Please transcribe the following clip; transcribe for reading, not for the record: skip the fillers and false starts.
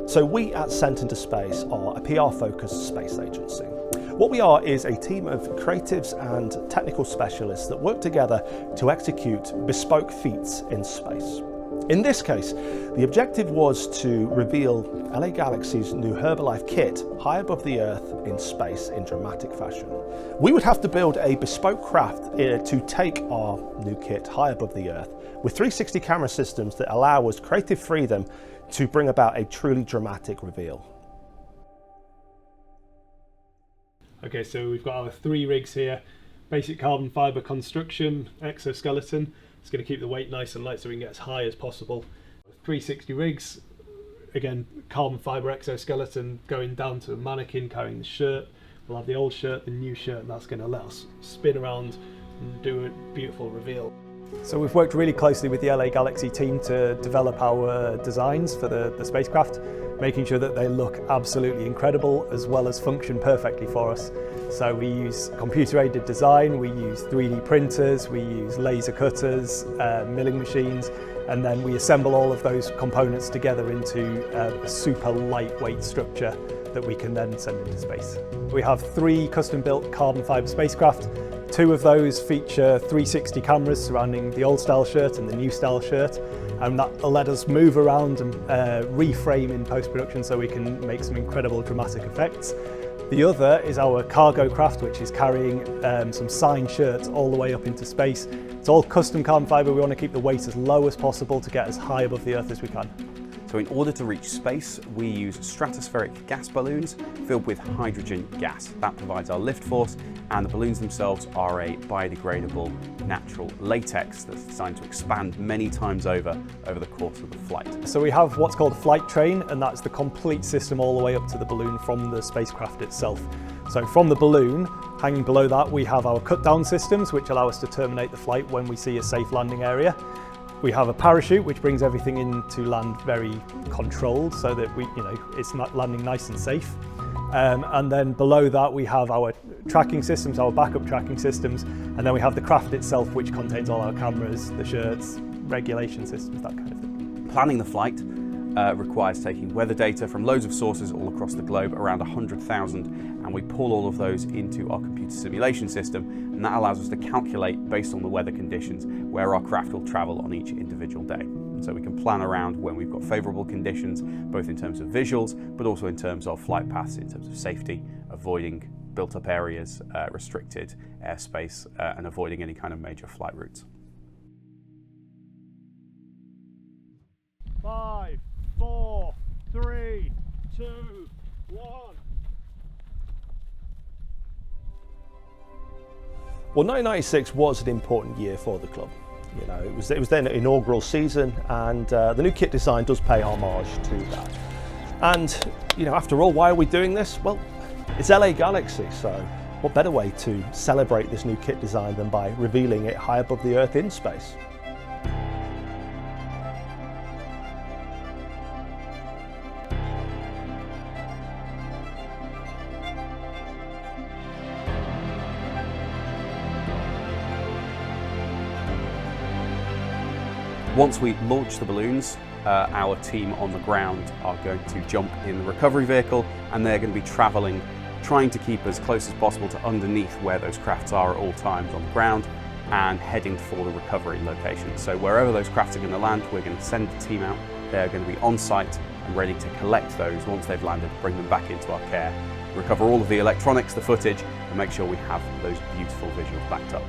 So we at Sent into Space are a PR-focused space agency. What we are is a team of creatives and technical specialists that work together to execute bespoke feats in space. In this case, the objective was to reveal LA Galaxy's new Herbalife kit high above the Earth in space in dramatic fashion. We would have to build a bespoke craft to take our new kit high above the Earth with 360 camera systems that allow us creative freedom to bring about a truly dramatic reveal. Okay, so we've got our 3 rigs here. Basic carbon fibre construction, exoskeleton. It's going to keep the weight nice and light so we can get as high as possible. 360 rigs, again, carbon fibre exoskeleton going down to a mannequin carrying the shirt. We'll have the old shirt, the new shirt, and that's going to let us spin around and do a beautiful reveal. So we've worked really closely with the LA Galaxy team to develop our designs for the spacecraft, making sure that they look absolutely incredible as well as function perfectly for us. So we use computer-aided design, we use 3D printers, we use laser cutters, milling machines, and then we assemble all of those components together into a super lightweight structure that we can then send into space. We have 3 custom-built carbon fibre spacecraft. 2 of those feature 360 cameras surrounding the old style shirt and the new style shirt, and that will let us move around and reframe in post-production so we can make some incredible dramatic effects. The other is our cargo craft, which is carrying some signed shirts all the way up into space. It's all custom carbon fibre. We want to keep the weight as low as possible to get as high above the Earth as we can. So in order to reach space, we use stratospheric gas balloons filled with hydrogen gas. That provides our lift force, and the balloons themselves are a biodegradable natural latex that's designed to expand many times over the course of the flight. So we have what's called a flight train, and that's the complete system all the way up to the balloon from the spacecraft itself. So from the balloon, hanging below that, we have our cut-down systems, which allow us to terminate the flight when we see a safe landing area. We have a parachute which brings everything in to land very controlled so that it's not landing nice and safe. And then below that we have our tracking systems, our backup tracking systems, and then we have the craft itself which contains all our cameras, the shirts, regulation systems, that kind of thing. Planning the flight requires taking weather data from loads of sources all across the globe, around 100,000, and we pull all of those into our computer simulation system, and that allows us to calculate, based on the weather conditions, where our craft will travel on each individual day. And so we can plan around when we've got favourable conditions, both in terms of visuals, but also in terms of flight paths, in terms of safety, avoiding built-up areas, restricted airspace, and avoiding any kind of major flight routes. 5, 4, 3, 2, 1. Well, 1996 was an important year for the club. You know, it was then an inaugural season, and the new kit design does pay homage to that. And after all, why are we doing this? Well, it's LA Galaxy, so what better way to celebrate this new kit design than by revealing it high above the Earth in space? Once we launch the balloons, our team on the ground are going to jump in the recovery vehicle, and they're going to be travelling, trying to keep as close as possible to underneath where those crafts are at all times on the ground, and heading for the recovery location. So wherever those crafts are going to land, we're going to send the team out. They're going to be on site and ready to collect those once they've landed, bring them back into our care, recover all of the electronics, the footage, and make sure we have those beautiful visuals backed up.